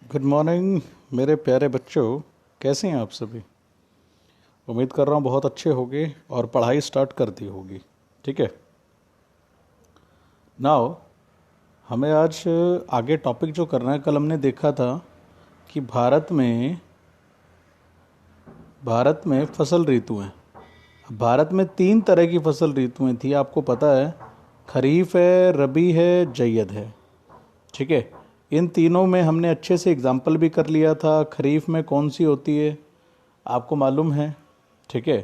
Good morning मेरे प्यारे बच्चों। कैसे हैं आप सभी? उम्मीद कर रहा हूँ बहुत अच्छे होंगे और पढ़ाई स्टार्ट कर दी होगी। ठीक है। नाउ हमें आज आगे टॉपिक जो करना है, कल हमने देखा था कि भारत में फसल ऋतु हैं। अब भारत में 3 तरह की फसल ऋतुएं थी, आपको पता है। खरीफ है, रबी है, जैद है। ठीक है। इन तीनों में हमने अच्छे से एग्जाम्पल भी कर लिया था। खरीफ में कौन सी होती है आपको मालूम है। ठीक है।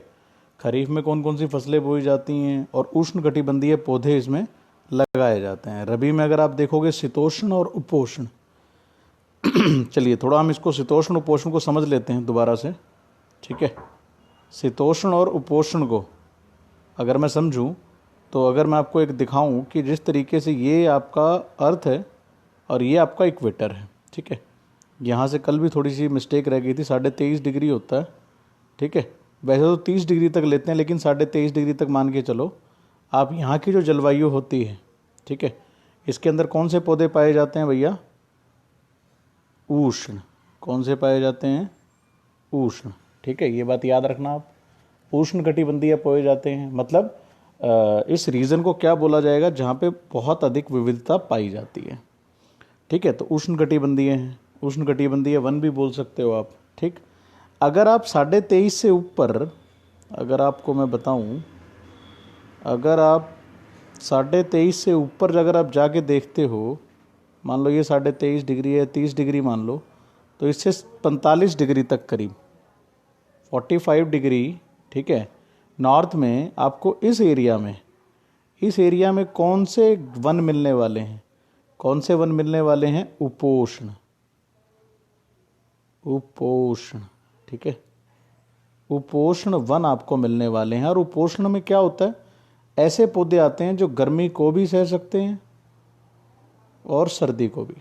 खरीफ में कौन कौन सी फसलें बोई जाती हैं और उष्णकटिबंधीय पौधे इसमें लगाए जाते हैं। रबी में अगर आप देखोगे शीतोष्ण और उपोष्ण। चलिए थोड़ा हम इसको शीतोष्ण उपोष्ण को समझ लेते हैं दोबारा से। ठीक है। शीतोष्ण और उपोष्ण को अगर मैं समझूं, तो अगर मैं आपको एक दिखाऊं कि जिस तरीके से ये आपका अर्थ है और ये आपका इक्वेटर है। ठीक है। यहाँ से कल भी थोड़ी सी मिस्टेक रह गई थी, 23.5 डिग्री होता है। ठीक है। वैसे तो 30 डिग्री तक लेते हैं, लेकिन 23.5 डिग्री तक मान के चलो। आप यहाँ की जो जलवायु होती है, ठीक है, इसके अंदर कौन से पौधे पाए जाते हैं भैया? उष्ण। कौन से पाए जाते हैं? उष्ण। ठीक है, ये बात याद रखना आप। उष्ण कटिबंधीय पाए जाते हैं, मतलब इस रीजन को क्या बोला जाएगा जहाँ पे बहुत अधिक विविधता पाई जाती है। ठीक है, तो उष्ण कटिबंधीय हैं। उष्ण कटिबंधीय वन भी बोल सकते हो आप। ठीक। अगर आप 23.5 से ऊपर, अगर आपको मैं बताऊं, अगर आप 23.5 से ऊपर अगर आप जाके देखते हो, मान लो ये 23.5 डिग्री है, 30 डिग्री मान लो, तो इससे 45 डिग्री तक करीब 45 डिग्री। ठीक है। नॉर्थ में आपको इस एरिया में कौन से वन मिलने वाले हैं? कौन से वन मिलने वाले हैं? उपोष्ण। उपोष्ण। ठीक है। उपोष्ण वन आपको मिलने वाले हैं। और उपोष्ण में क्या होता है? ऐसे पौधे आते हैं जो गर्मी को भी सह सकते हैं और सर्दी को भी।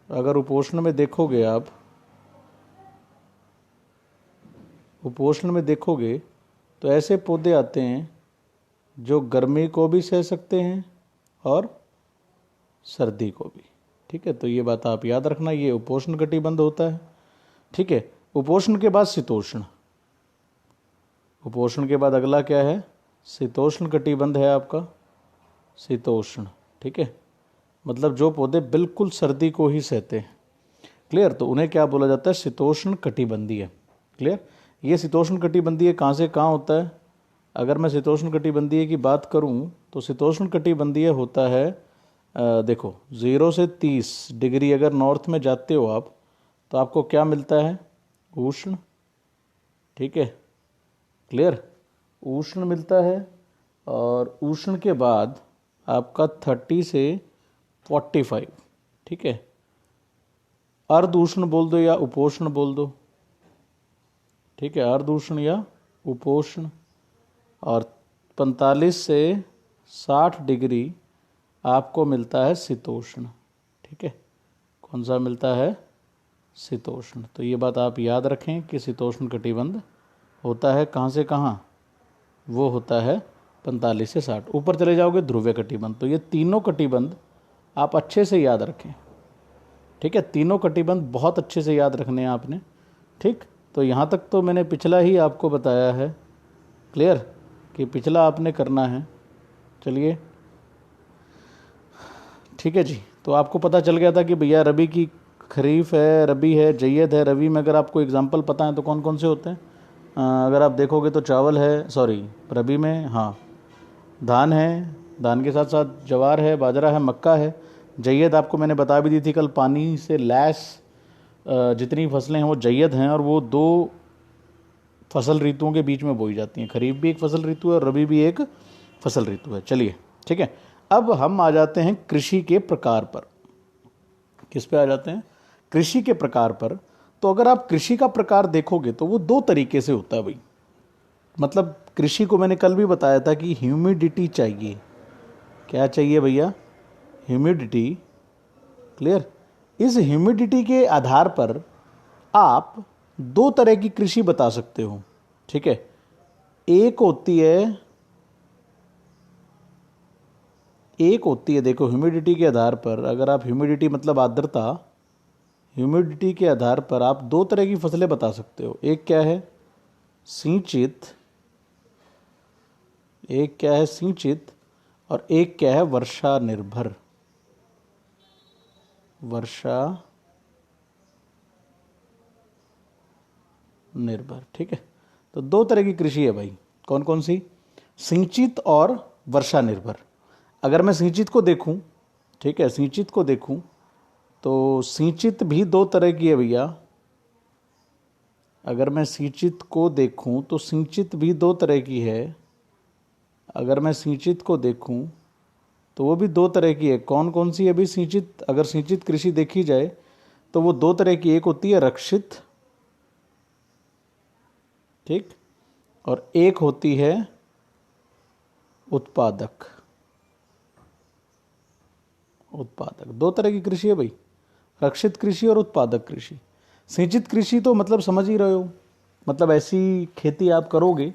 अगर उपोष्ण में देखोगे आप, उपोष्ण में देखोगे तो ऐसे पौधे आते हैं जो गर्मी को भी सह सकते हैं और सर्दी को भी। ठीक है, तो ये बात आप याद रखना, ये उपोष्ण कटिबंध होता है। ठीक है। उपोष्ण के बाद शीतोष्ण। उपोष्ण के बाद अगला क्या है? शीतोष्ण कटिबंध है आपका। शीतोष्ण। ठीक है, मतलब जो पौधे बिल्कुल सर्दी को ही सहते हैं। क्लियर? तो उन्हें क्या बोला जाता है? शीतोष्ण कटिबंधीय। क्लियर? ये शीतोष्ण कटिबंधीय कहाँ से कहाँ होता है? अगर मैं शीतोष्ण कटिबंधीय की बात करूँ तो शीतोष्ण कटिबंधीय होता है, देखो 0 से 30 डिग्री अगर नॉर्थ में जाते हो आप, तो आपको क्या मिलता है? उष्ण। ठीक है। क्लियर? उष्ण मिलता है। और उष्ण के बाद आपका 30 से 45। ठीक है। अर्ध उष्ण बोल दो या उपोष्ण बोल दो। ठीक है, अर्ध उष्ण या उपोष्ण। और 45 से 60 डिग्री आपको मिलता है शीतोष्ण। ठीक है, कौन सा मिलता है? शीतोष्ण। तो ये बात आप याद रखें कि शीतोष्ण कटिबंध होता है कहाँ से कहाँ? वो होता है 45 से 60। ऊपर चले जाओगे ध्रुवीय कटिबंध। तो ये तीनों कटिबंध आप अच्छे से याद रखें। ठीक है, तीनों कटिबंध बहुत अच्छे से याद रखने हैं आपने। ठीक, तो यहाँ तक तो मैंने पिछला ही आपको बताया है। क्लियर? कि पिछला आपने करना है। चलिए ठीक है जी। तो आपको पता चल गया था कि भैया रबी की, खरीफ है, रबी है, जैद है। रबी में अगर आपको एग्जाम्पल पता है तो कौन कौन से होते हैं? अगर आप देखोगे तो चावल है, सॉरी रबी में, हाँ, धान है, धान के साथ साथ ज्वार है, बाजरा है, मक्का है। जैद आपको मैंने बता भी दी थी कल, पानी से लैस जितनी फसलें हैं वो जैद हैं, और वो 2 फसल ऋतुओं के बीच में बोई जाती हैं। खरीफ भी एक फसल ऋतु है और रबी भी एक फसल ऋतु है। चलिए ठीक है, अब हम आ जाते हैं कृषि के प्रकार पर। किस पे आ जाते हैं? कृषि के प्रकार पर। तो अगर आप कृषि का प्रकार देखोगे तो वो 2 तरीके से होता है भाई। मतलब कृषि को मैंने कल भी बताया था कि ह्यूमिडिटी चाहिए। क्या चाहिए भैया? ह्यूमिडिटी। क्लियर? इस ह्यूमिडिटी के आधार पर आप 2 तरह की कृषि बता सकते हो। ठीक है, एक होती है एक होती है, देखो ह्यूमिडिटी के आधार पर, अगर आप ह्यूमिडिटी मतलब आर्द्रता, ह्यूमिडिटी के आधार पर आप दो तरह की फसलें बता सकते हो। एक क्या है सिंचित, एक क्या है सिंचित, और एक क्या है वर्षा निर्भर। वर्षा निर्भर, ठीक है। तो दो तरह की कृषि है भाई, कौन कौन सी? सिंचित और वर्षा निर्भर। अगर मैं सिंचित को देखूं, ठीक है, सिंचित को देखूं तो सिंचित भी दो तरह की है भैया। अगर मैं सिंचित को देखूं तो सिंचित भी दो तरह की है। अगर मैं सिंचित को देखूं तो वो भी दो तरह की है। कौन कौन सी है भी सिंचित? अगर सिंचित कृषि देखी जाए तो वो दो तरह की, एक होती है रक्षित, ठीक, और एक होती है उत्पादक। उत्पादक, दो तरह की कृषि है भाई, रक्षित कृषि और उत्पादक कृषि। सिंचित कृषि तो मतलब समझ ही रहे हो, मतलब ऐसी खेती आप करोगे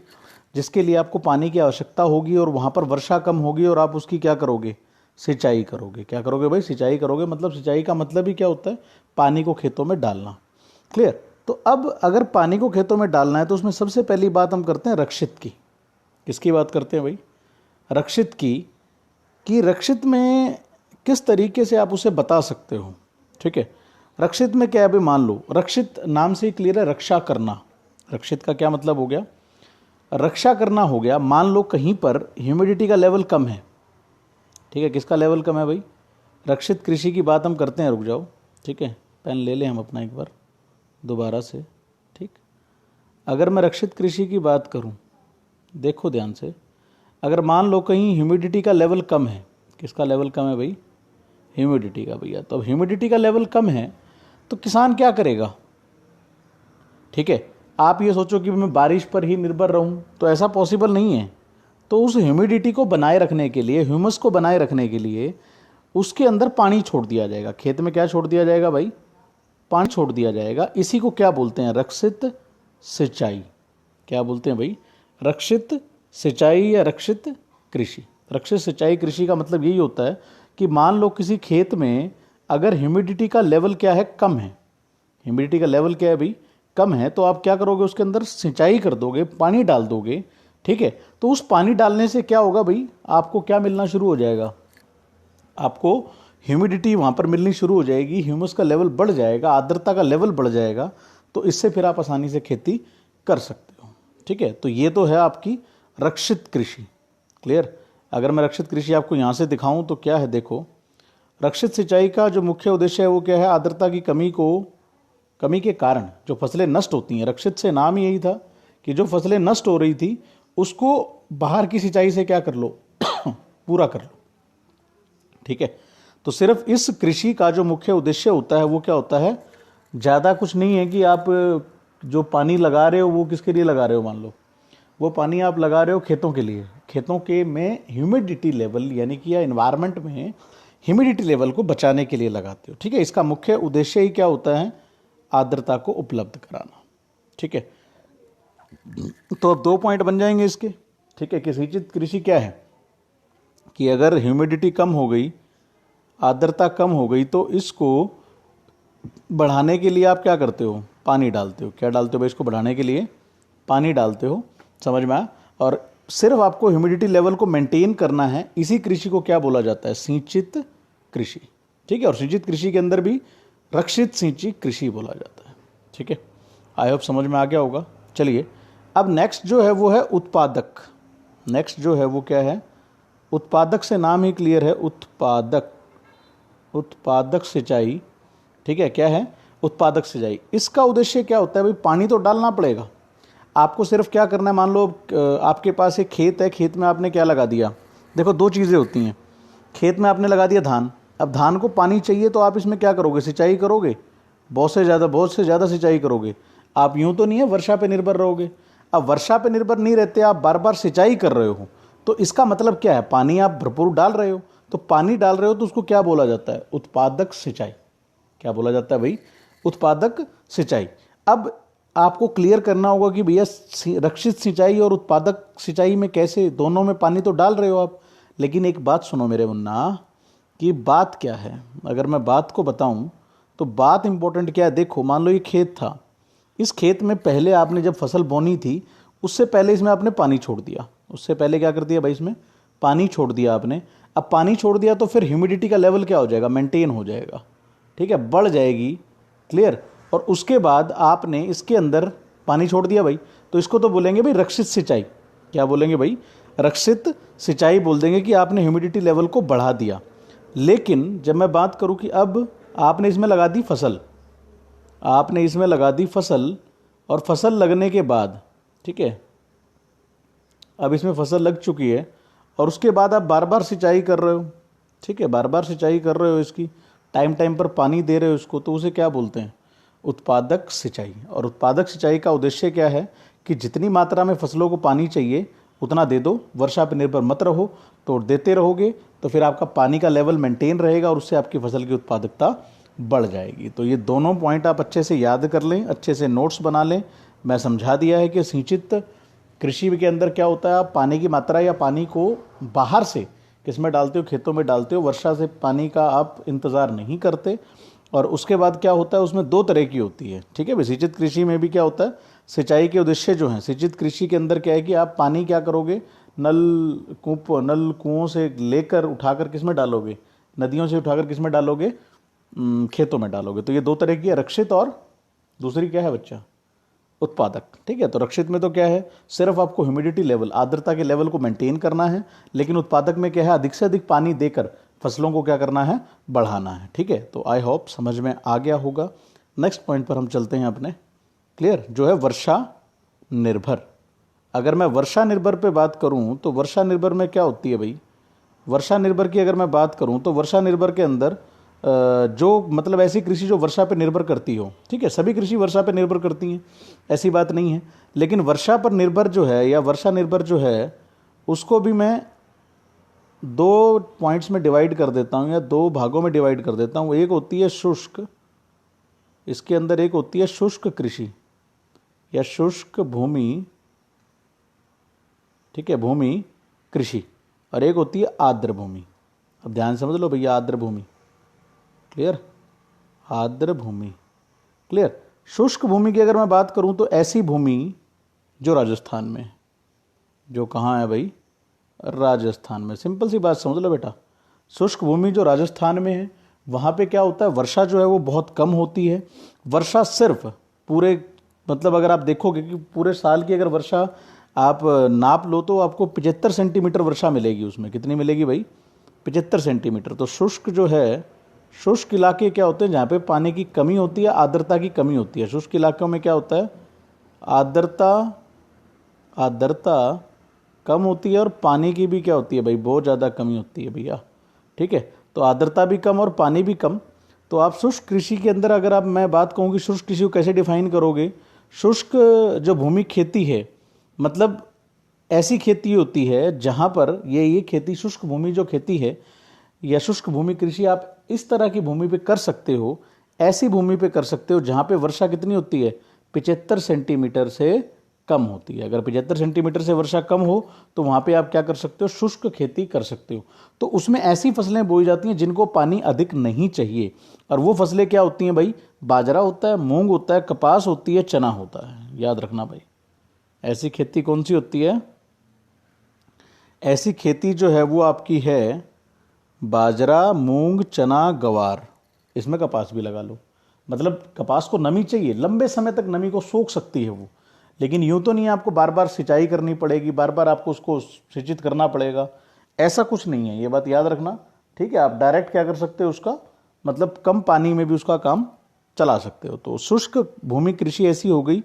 जिसके लिए आपको पानी की आवश्यकता होगी और वहाँ पर वर्षा कम होगी और आप उसकी क्या करोगे? सिंचाई करोगे। क्या करोगे भाई? सिंचाई करोगे। मतलब सिंचाई का मतलब ही क्या होता है? पानी को खेतों में डालना। क्लियर? तो अब अगर पानी को खेतों में डालना है तो उसमें सबसे पहली बात हम करते हैं रक्षित की। किसकी बात करते हैं भाई? रक्षित की। कि रक्षित में किस तरीके से आप उसे बता सकते हो, ठीक है। रक्षित में क्या है भाई? मान लो, रक्षित नाम से ही क्लियर है, रक्षा करना। रक्षित का क्या मतलब हो गया? रक्षा करना हो गया। मान लो कहीं पर ह्यूमिडिटी का लेवल कम है, ठीक है। किसका लेवल कम है भाई? रक्षित कृषि की बात हम करते हैं। रुक जाओ, ठीक है, पेन ले लें हम अपना एक बार दोबारा से, ठीक। अगर मैं रक्षित कृषि की बात करूं, देखो ध्यान से, अगर मान लो कहीं ह्यूमिडिटी का लेवल कम है। किसका लेवल कम है भाई? ह्यूमिडिटी का भैया। तो अब ह्यूमिडिटी का लेवल कम है तो किसान क्या करेगा? ठीक है, आप ये सोचो कि मैं बारिश पर ही निर्भर रहूं, तो ऐसा पॉसिबल नहीं है। तो उस ह्यूमिडिटी को बनाए रखने के लिए, ह्यूमस को बनाए रखने के लिए उसके अंदर पानी छोड़ दिया जाएगा। खेत में क्या छोड़ दिया जाएगा भाई? पानी छोड़ दिया जाएगा। इसी को क्या बोलते हैं? रक्षित सिंचाई। क्या बोलते हैं भाई? रक्षित सिंचाई या रक्षित कृषि। रक्षित सिंचाई कृषि का मतलब यही होता है कि मान लो किसी खेत में अगर ह्यूमिडिटी का लेवल क्या है? कम है। ह्यूमिडिटी का लेवल क्या है भाई? कम है। तो आप क्या करोगे? उसके अंदर सिंचाई कर दोगे, पानी डाल दोगे, ठीक है। तो उस पानी डालने से क्या होगा भाई? आपको क्या मिलना शुरू हो जाएगा? आपको ह्यूमिडिटी वहाँ पर मिलनी शुरू हो जाएगी, ह्यूमस का लेवल बढ़ जाएगा, आर्द्रता का लेवल बढ़ जाएगा। तो इससे फिर आप आसानी से खेती कर सकते हो, ठीक है। तो ये तो है आपकी रक्षित कृषि। क्लियर? अगर मैं रक्षित कृषि आपको यहाँ से दिखाऊं तो क्या है? देखो, रक्षित सिंचाई का जो मुख्य उद्देश्य है वो क्या है? आर्द्रता की कमी के कारण जो फसलें नष्ट होती हैं, रक्षित से नाम ही यही था कि जो फसलें नष्ट हो रही थी उसको बाहर की सिंचाई से क्या कर लो? पूरा कर लो, ठीक है। तो सिर्फ इस कृषि का जो मुख्य उद्देश्य होता है वो क्या होता है? ज़्यादा कुछ नहीं है कि आप जो पानी लगा रहे हो वो किसके लिए लगा रहे हो? मान लो वो पानी आप लगा रहे हो खेतों के लिए। खेतों के में ह्यूमिडिटी लेवल, यानी कि या इन्वायरमेंट में ह्यूमिडिटी लेवल को बचाने के लिए लगाते हो, ठीक है। इसका मुख्य उद्देश्य ही क्या होता है? आर्द्रता को उपलब्ध कराना, ठीक है। तो अब 2 पॉइंट बन जाएंगे इसके, ठीक है। कि सिंचित कृषि क्या है? कि अगर ह्यूमिडिटी कम हो गई, आर्द्रता कम हो गई, तो इसको बढ़ाने के लिए आप क्या करते हो? पानी डालते हो। क्या डालते हो भाई? इसको बढ़ाने के लिए पानी डालते हो। समझ में आया? और सिर्फ आपको ह्यूमिडिटी लेवल को मेंटेन करना है। इसी कृषि को क्या बोला जाता है? सिंचित कृषि, ठीक है। और सिंचित कृषि के अंदर भी रक्षित सिंचित कृषि बोला जाता है, ठीक है। आई होप समझ में आ गया होगा। चलिए, अब नेक्स्ट जो है वो है उत्पादक। नेक्स्ट जो है वो क्या है? उत्पादक से नाम ही क्लियर है, उत्पादक। उत्पादक सिंचाई, ठीक है। क्या है? उत्पादक सिंचाई। इसका उद्देश्य क्या होता है भाई? पानी तो डालना पड़ेगा आपको। सिर्फ क्या करना है? मान लो आपके पास एक खेत है, खेत में आपने क्या लगा दिया? देखो, दो चीज़ें होती हैं। खेत में आपने लगा दिया धान। अब धान को पानी चाहिए तो आप इसमें क्या करोगे? सिंचाई करोगे, बहुत से ज़्यादा सिंचाई करोगे। आप यूं तो नहीं है वर्षा पे निर्भर रहोगे। अब वर्षा पे निर्भर नहीं रहते, आप बार बार सिंचाई कर रहे हो, तो इसका मतलब क्या है? पानी आप भरपूर डाल रहे हो। तो पानी डाल रहे हो तो उसको क्या बोला जाता है? उत्पादक सिंचाई। क्या बोला जाता है भाई? उत्पादक सिंचाई। अब आपको क्लियर करना होगा कि भैया रक्षित सिंचाई और उत्पादक सिंचाई में कैसे, दोनों में पानी तो डाल रहे हो आप, लेकिन एक बात सुनो मेरे मुन्ना, कि बात क्या है, अगर मैं बात को बताऊं तो बात इंपॉर्टेंट क्या है। देखो मान लो ये खेत था, इस खेत में पहले आपने जब फसल बोनी थी उससे पहले इसमें आपने पानी छोड़ दिया। उससे पहले क्या कर दिया भाई, इसमें पानी छोड़ दिया आपने। अब पानी छोड़ दिया तो फिर ह्यूमिडिटी का लेवल क्या हो जाएगा, मेंटेन हो जाएगा, ठीक है, बढ़ जाएगी। क्लियर। और उसके बाद आपने इसके अंदर पानी छोड़ दिया भाई, तो इसको तो बोलेंगे भाई रक्षित सिंचाई। क्या बोलेंगे भाई, रक्षित सिंचाई बोल देंगे कि आपने ह्यूमिडिटी लेवल को बढ़ा दिया। लेकिन जब मैं बात करूं कि अब आपने इसमें लगा दी फसल, आपने इसमें लगा दी फसल, और फसल लगने के बाद, ठीक है, अब इसमें फसल लग चुकी है और उसके बाद आप बार बार सिंचाई कर रहे हो, ठीक है, बार बार सिंचाई कर रहे हो, इसकी टाइम टाइम पर पानी दे रहे हो इसको, तो उसे क्या बोलते हैं, उत्पादक सिंचाई। और उत्पादक सिंचाई का उद्देश्य क्या है कि जितनी मात्रा में फसलों को पानी चाहिए उतना दे दो, वर्षा पर निर्भर मत रहो। तो देते रहोगे तो फिर आपका पानी का लेवल मेंटेन रहेगा और उससे आपकी फसल की उत्पादकता बढ़ जाएगी। तो ये दोनों पॉइंट आप अच्छे से याद कर लें, अच्छे से नोट्स बना लें। मैं समझा दिया है कि सिंचित कृषि के अंदर क्या होता है, आप पानी की मात्रा या पानी को बाहर से किस में डालते हो, खेतों में डालते हो, वर्षा से पानी का आप इंतज़ार नहीं करते। और उसके बाद क्या होता है, उसमें दो तरह की होती है, ठीक है भाई। सिंचित कृषि में भी क्या होता है, सिंचाई के उद्देश्य जो हैं, सिंचित कृषि के अंदर क्या है कि आप पानी क्या करोगे, नल कुओं से लेकर उठाकर किस में डालोगे, नदियों से उठाकर किस में डालोगे, खेतों में डालोगे। तो ये दो तरह की है, रक्षित और दूसरी क्या है बच्चा, उत्पादक। ठीक है, तो रक्षित में तो क्या है, सिर्फ आपको ह्यूमिडिटी लेवल, आर्द्रता के लेवल को मेंटेन करना है। लेकिन उत्पादक में क्या है, अधिक से अधिक पानी देकर फसलों को क्या करना है, बढ़ाना है। ठीक है, तो आई होप समझ में आ गया होगा। नेक्स्ट पॉइंट पर हम चलते हैं अपने। क्लियर, जो है वर्षा निर्भर। अगर मैं वर्षा निर्भर पे बात करूं तो वर्षा निर्भर में क्या होती है भाई, वर्षा निर्भर की अगर मैं बात करूं तो वर्षा निर्भर के अंदर जो मतलब ऐसी कृषि जो वर्षा पर निर्भर करती हो। ठीक है, सभी कृषि वर्षा पर निर्भर करती हैं, ऐसी बात नहीं है, लेकिन वर्षा पर निर्भर जो है या वर्षा निर्भर जो है उसको भी मैं दो पॉइंट्स में डिवाइड कर देता हूं या दो भागों में डिवाइड कर देता हूं। एक होती है शुष्क, इसके अंदर एक होती है शुष्क कृषि या शुष्क भूमि, ठीक है, भूमि कृषि, और एक होती है आर्द्र भूमि। अब ध्यान समझ लो भैया, आर्द्र भूमि। क्लियर, आर्द्र भूमि। क्लियर, शुष्क भूमि की अगर मैं बात करूं तो ऐसी भूमि जो राजस्थान में, जो कहाँ है भाई, राजस्थान में। सिंपल सी बात समझ लो बेटा, शुष्क भूमि जो राजस्थान में है वहाँ पे क्या होता है, वर्षा जो है वो बहुत कम होती है। वर्षा सिर्फ पूरे मतलब अगर आप देखोगे कि पूरे साल की अगर वर्षा आप नाप लो तो आपको 75 सेंटीमीटर वर्षा मिलेगी। उसमें कितनी मिलेगी भाई, 75 सेंटीमीटर। तो शुष्क जो है, शुष्क इलाके क्या होते हैं जहाँ पे पानी की कमी होती है, आर्द्रता की कमी होती है। शुष्क इलाकों में क्या होता है, आर्द्रता कम होती है और पानी की भी क्या होती है भाई, बहुत ज़्यादा कमी होती है भैया। ठीक है, तो आर्द्रता भी कम और पानी भी कम। तो आप शुष्क कृषि के अंदर अगर आप मैं बात कहूँ कि शुष्क कृषि को कैसे डिफाइन करोगे, शुष्क जो भूमि खेती है मतलब ऐसी खेती होती है जहाँ पर ये खेती, शुष्क भूमि जो खेती है या शुष्क भूमि कृषि आप इस तरह की भूमि पे कर सकते हो, ऐसी भूमि पे कर सकते हो जहाँ पे वर्षा कितनी होती है, 75 सेंटीमीटर से कम होती है। अगर 75 सेंटीमीटर से वर्षा कम हो तो वहाँ पे आप क्या कर सकते हो, शुष्क खेती कर सकते हो। तो उसमें ऐसी फसलें बोई जाती हैं जिनको पानी अधिक नहीं चाहिए। और वो फसलें क्या होती हैं भाई, बाजरा होता है, मूंग होता है, कपास होती है, चना होता है। याद रखना भाई, ऐसी खेती कौन सी होती है, ऐसी खेती जो है वो आपकी है बाजरा, मूंग, चना, गवार, इसमें कपास भी लगा लो। मतलब कपास को नमी चाहिए, लंबे समय तक नमी को सोख सकती है वो, लेकिन यूं तो नहीं है आपको बार बार सिंचाई करनी पड़ेगी, बार बार आपको उसको सिंचित करना पड़ेगा, ऐसा कुछ नहीं है, ये बात याद रखना। ठीक है, आप डायरेक्ट क्या कर सकते हो, उसका मतलब कम पानी में भी उसका काम चला सकते हो। तो शुष्क भूमि कृषि ऐसी हो गई,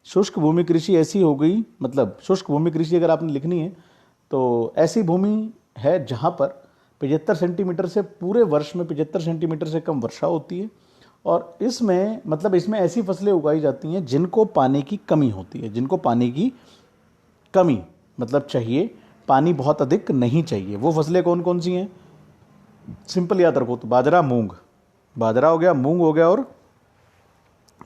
शुष्क भूमि कृषि ऐसी हो गई, मतलब शुष्क भूमि कृषि अगर आपने लिखनी है तो ऐसी भूमि है जहाँ पर 75 सेंटीमीटर से पूरे वर्ष में 75 सेंटीमीटर से कम वर्षा होती है। और इसमें मतलब इसमें ऐसी फसलें उगाई जाती हैं जिनको पानी की कमी होती है, जिनको पानी की कमी मतलब चाहिए, पानी बहुत अधिक नहीं चाहिए। वो फसलें कौन कौन सी हैं, सिंपल याद रखो, तो बाजरा, मूंग, बाजरा हो गया, मूंग हो गया और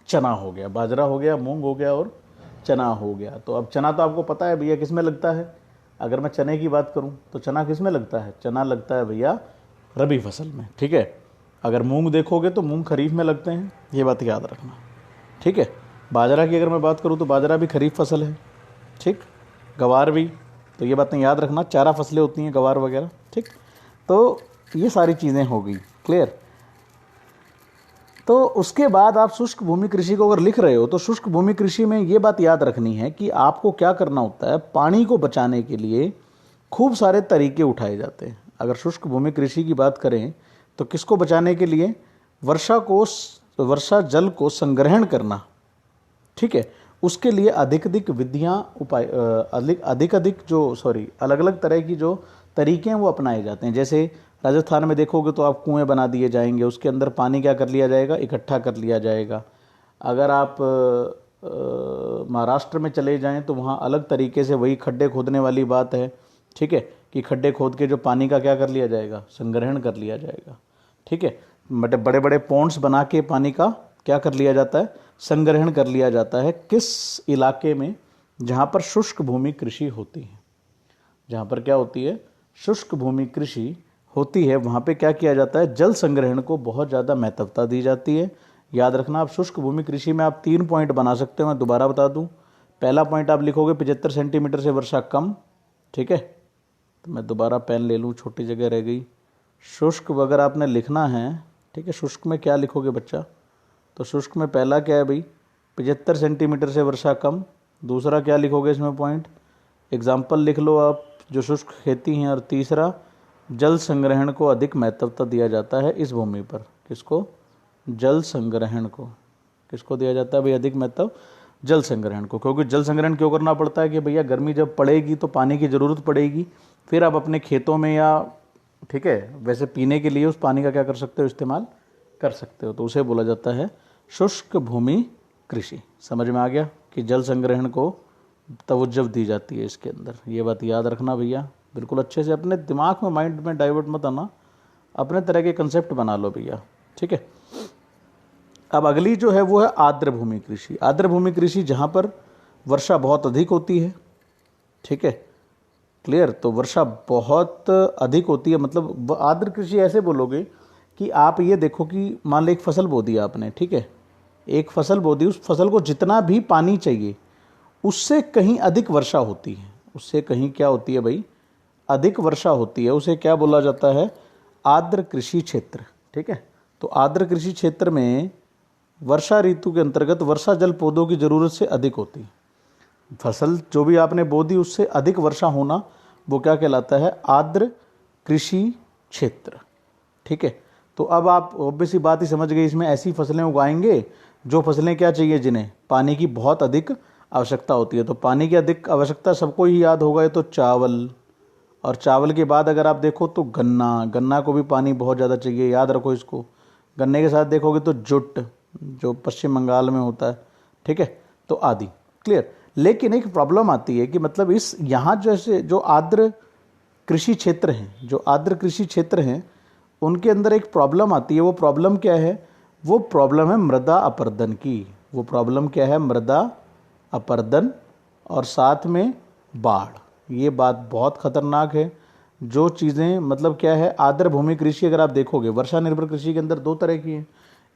चना हो गया, बाजरा हो गया, मूंग हो गया और चना हो गया। तो अब चना तो आपको पता है भैया किस में लगता है, अगर मैं चने की बात करूं तो चना किस में लगता है? चना लगता है भैया रबी फसल में, ठीक है। अगर मूंग देखोगे तो मूंग खरीफ में लगते हैं, ये बात याद रखना, ठीक है। बाजरा की अगर मैं बात करूं तो बाजरा भी खरीफ फसल है, ठीक। गवार भी, तो ये बातें याद रखना, चारा फसलें होती हैं गवार वगैरह, ठीक। तो ये सारी चीज़ें हो गई, क्लियर। तो उसके बाद आप शुष्क भूमि कृषि को अगर लिख रहे हो तो शुष्क भूमि कृषि में ये बात याद रखनी है कि आपको क्या करना होता है, पानी को बचाने के लिए खूब सारे तरीके उठाए जाते हैं। अगर शुष्क भूमि कृषि की बात करें तो किसको बचाने के लिए? वर्षा जल को संग्रहण करना, ठीक है। उसके लिए अधिक विधियाँ उपाय अधिक जो अलग अलग तरह की जो तरीके हैं वो अपनाए जाते हैं। जैसे राजस्थान में देखोगे तो आप कुएं बना दिए जाएंगे, उसके अंदर पानी क्या कर लिया जाएगा? इकट्ठा कर लिया जाएगा। अगर आप महाराष्ट्र में चले जाएं तो वहाँ अलग तरीके से वही खड्डे खोदने वाली बात है, ठीक है, कि खड्डे खोद के जो पानी का क्या कर लिया जाएगा? संग्रहण कर लिया जाएगा, ठीक है। बड़े बड़े पॉन्ड्स बना के पानी का क्या कर लिया जाता है? संग्रहण कर लिया जाता है। किस इलाके में? जहाँ पर शुष्क भूमि कृषि होती है। जहाँ पर क्या होती है? शुष्क भूमि कृषि होती है, वहाँ पे क्या किया जाता है? जल संग्रहण को बहुत ज़्यादा महत्वता दी जाती है। याद रखना, आप शुष्क भूमि कृषि में आप 3 पॉइंट बना सकते हो, मैं दोबारा बता दूँ। पहला पॉइंट आप लिखोगे 75 सेंटीमीटर से वर्षा कम, ठीक है। तो मैं दोबारा पेन ले लूँ, छोटी जगह रह गई। शुष्क अगर आपने लिखना है, ठीक है, शुष्क में क्या लिखोगे बच्चा? तो शुष्क में पहला क्या है भाई? 75 सेंटीमीटर से वर्षा कम। दूसरा क्या लिखोगे इसमें पॉइंट? एग्जाम्पल लिख लो आप जो शुष्क खेती हैं। और तीसरा, जल संग्रहण को अधिक महत्वता दिया जाता है इस भूमि पर। किसको? जल संग्रहण को। किसको दिया जाता है भाई अधिक महत्व? जल संग्रहण को। क्योंकि जल संग्रहण क्यों करना पड़ता है कि भैया गर्मी जब पड़ेगी तो पानी की ज़रूरत पड़ेगी, फिर आप अपने खेतों में या, ठीक है, वैसे पीने के लिए उस पानी का क्या कर सकते हो? इस्तेमाल कर सकते हो। तो उसे बोला जाता है शुष्क भूमि कृषि। समझ में आ गया कि जल संग्रहण को तवज्जो दी जाती है इसके अंदर। ये बात याद रखना भैया, बिल्कुल अच्छे से अपने दिमाग में, माइंड में डाइवर्ट मत आना, अपने तरह के कंसेप्ट बना लो भैया, ठीक है। अब अगली जो है वो है आर्द्र भूमि कृषि। आर्द्र भूमि कृषि जहाँ पर वर्षा बहुत अधिक होती है, ठीक है, क्लियर। तो वर्षा बहुत अधिक होती है, मतलब आर्द्र कृषि ऐसे बोलोगे कि आप ये देखो कि मान लो एक फसल बो दी आपने, ठीक है, एक फसल बो दी, उस फसल को जितना भी पानी चाहिए उससे कहीं अधिक वर्षा होती है। उससे कहीं क्या होती है भाई? अधिक वर्षा होती है। उसे क्या बोला जाता है? आर्द्र कृषि क्षेत्र, ठीक है। तो आर्द्र कृषि क्षेत्र में वर्षा ऋतु के अंतर्गत वर्षा जल पौधों की ज़रूरत से अधिक होती है। फसल जो भी आपने बो दी उससे अधिक वर्षा होना वो क्या कहलाता है? आर्द्र कृषि क्षेत्र, ठीक है। तो अब आप ऑब्वियस ही बात ही समझ गए, इसमें ऐसी फसलें उगाएंगे जो फसलें क्या चाहिए? जिन्हें पानी की बहुत अधिक आवश्यकता होती है। तो पानी की अधिक आवश्यकता सबको ही याद होगा, ये तो चावल, और चावल के बाद अगर आप देखो तो गन्ना को भी पानी बहुत ज़्यादा चाहिए, याद रखो इसको। गन्ने के साथ देखोगे तो जुट, जो पश्चिम बंगाल में होता है, ठीक है, तो आदि, क्लियर। लेकिन एक प्रॉब्लम आती है कि मतलब इस यहाँ जैसे जो आर्द्र कृषि क्षेत्र हैं, जो आर्द्र कृषि क्षेत्र हैं, उनके अंदर एक प्रॉब्लम आती है। वो प्रॉब्लम क्या है? वो प्रॉब्लम है मृदा अपरदन की। वो प्रॉब्लम क्या है? मृदा अपरदन और साथ में बाढ़। ये बात बहुत खतरनाक है। जो चीज़ें मतलब क्या है, आर्द्र भूमि कृषि अगर आप देखोगे, वर्षा निर्भर कृषि के अंदर 2 तरह की है,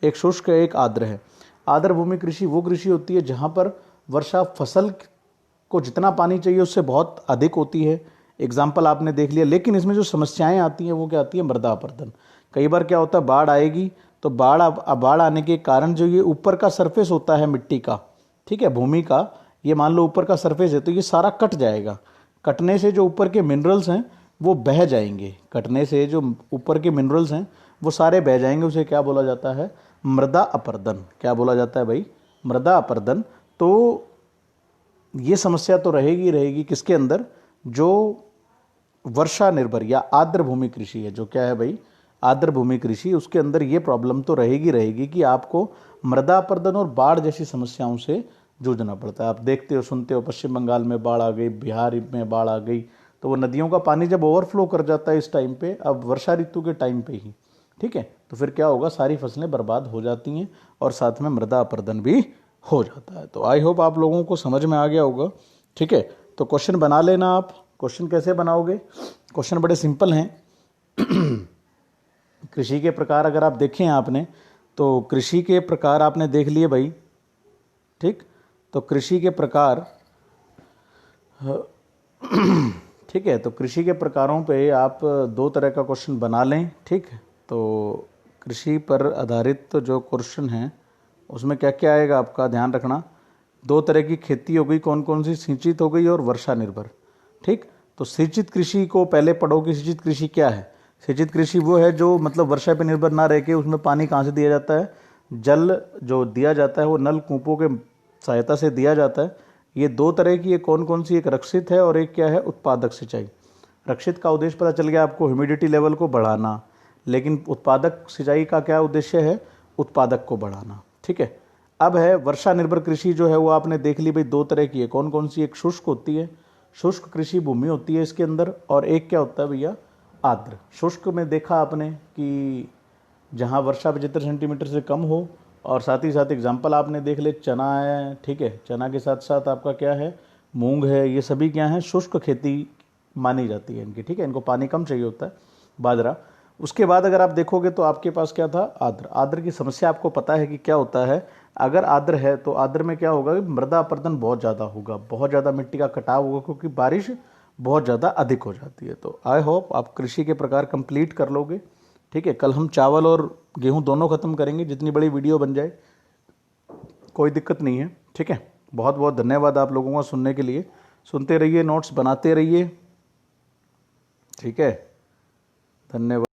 एक शुष्क है, एक आर्द्र है। आर्द्र भूमि कृषि वो कृषि होती है जहाँ पर वर्षा फसल को जितना पानी चाहिए उससे बहुत अधिक होती है। एग्जाम्पल आपने देख लिया। लेकिन इसमें जो समस्याएं आती हैं वो क्या आती है? मृदा अपरदन। कई बार क्या होता है, बाढ़ आएगी तो बाढ़ आने के कारण जो ये ऊपर का सरफेस होता है मिट्टी का, ठीक है, भूमि का, ये मान लो ऊपर का सरफेस है, तो ये सारा कट जाएगा। कटने से जो ऊपर के मिनरल्स हैं वो बह जाएंगे। कटने से जो ऊपर के मिनरल्स हैं वो सारे बह जाएंगे। उसे क्या बोला जाता है? मृदा अपरदन। क्या बोला जाता है भाई? मृदा अपरदन। तो ये समस्या तो रहेगी रहेगी किसके अंदर? जो वर्षा निर्भर या आर्द्र भूमि कृषि है, जो क्या है भाई? आर्द्र भूमि कृषि, उसके अंदर ये प्रॉब्लम तो रहेगी रहेगी कि आपको मृदा अपरदन और बाढ़ जैसी समस्याओं से जूझना पड़ता है। आप देखते हो, सुनते हो, पश्चिम बंगाल में बाढ़ आ गई, बिहार में बाढ़ आ गई, तो वो नदियों का पानी जब ओवरफ्लो कर जाता है इस टाइम पे, अब वर्षा ऋतु के टाइम पे ही, ठीक है, तो फिर क्या होगा? सारी फसलें बर्बाद हो जाती हैं और साथ में मृदा अपरदन भी हो जाता है। तो आई होप आप लोगों को समझ में आ गया होगा, ठीक है। तो क्वेश्चन बना लेना आप, क्वेश्चन कैसे बनाओगे? क्वेश्चन बड़े सिंपल हैं। कृषि के प्रकार अगर आप देखें आपने, तो कृषि के प्रकार आपने देख लिए भाई, ठीक। तो कृषि के प्रकार ठीक है, तो कृषि के प्रकारों पे आप दो तरह का क्वेश्चन बना लें, ठीक। तो कृषि पर आधारित तो जो क्वेश्चन हैं उसमें क्या क्या आएगा आपका ध्यान रखना। दो तरह की खेती हो गई, कौन कौन सी? सिंचित हो गई और वर्षा निर्भर, ठीक। तो सिंचित कृषि को पहले पढ़ोगे। सिंचित कृषि क्या है? सिंचित कृषि वो है जो मतलब वर्षा पर निर्भर ना रह के उसमें पानी कहाँ से दिया जाता है? जल जो दिया जाता है वो नल कूपों के सहायता से दिया जाता है। ये दो तरह की, ये कौन कौन सी? एक रक्षित है और एक क्या है? उत्पादक सिंचाई। रक्षित का उद्देश्य पता चल गया आपको, ह्यूमिडिटी लेवल को बढ़ाना, लेकिन उत्पादक सिंचाई का क्या उद्देश्य है? उत्पादक को बढ़ाना, ठीक है। अब है वर्षा निर्भर कृषि, जो है वो आपने देख ली भाई, दो तरह की है। कौन कौन सी? एक शुष्क होती है, शुष्क कृषि भूमि होती है इसके अंदर, और एक क्या होता है भैया? आर्द्र। शुष्क में देखा आपने कि जहाँ वर्षा 75 सेंटीमीटर से कम हो, और साथ ही साथ एग्जाम्पल आपने देख ले, चना है, ठीक है। चना के साथ साथ आपका क्या है? मूंग है। ये सभी क्या है? शुष्क खेती मानी जाती है इनकी, ठीक है। इनको पानी कम चाहिए होता है। बाजरा। उसके बाद अगर आप देखोगे तो आपके पास क्या था? आर्द्र। आर्द्र की समस्या आपको पता है कि क्या होता है? अगर आर्द्र है तो आर्द्र में क्या होगा? मृदा अपरदन बहुत ज़्यादा होगा, बहुत ज़्यादा मिट्टी का कटाव होगा, क्योंकि बारिश बहुत ज़्यादा अधिक हो जाती है। तो आई होप आप कृषि के प्रकार कंप्लीट कर लोगे, ठीक है। कल हम चावल और गेहूं दोनों खत्म करेंगे, जितनी बड़ी वीडियो बन जाए कोई दिक्कत नहीं है, ठीक है। बहुत बहुत धन्यवाद आप लोगों का सुनने के लिए। सुनते रहिए, नोट्स बनाते रहिए, ठीक है। धन्यवाद।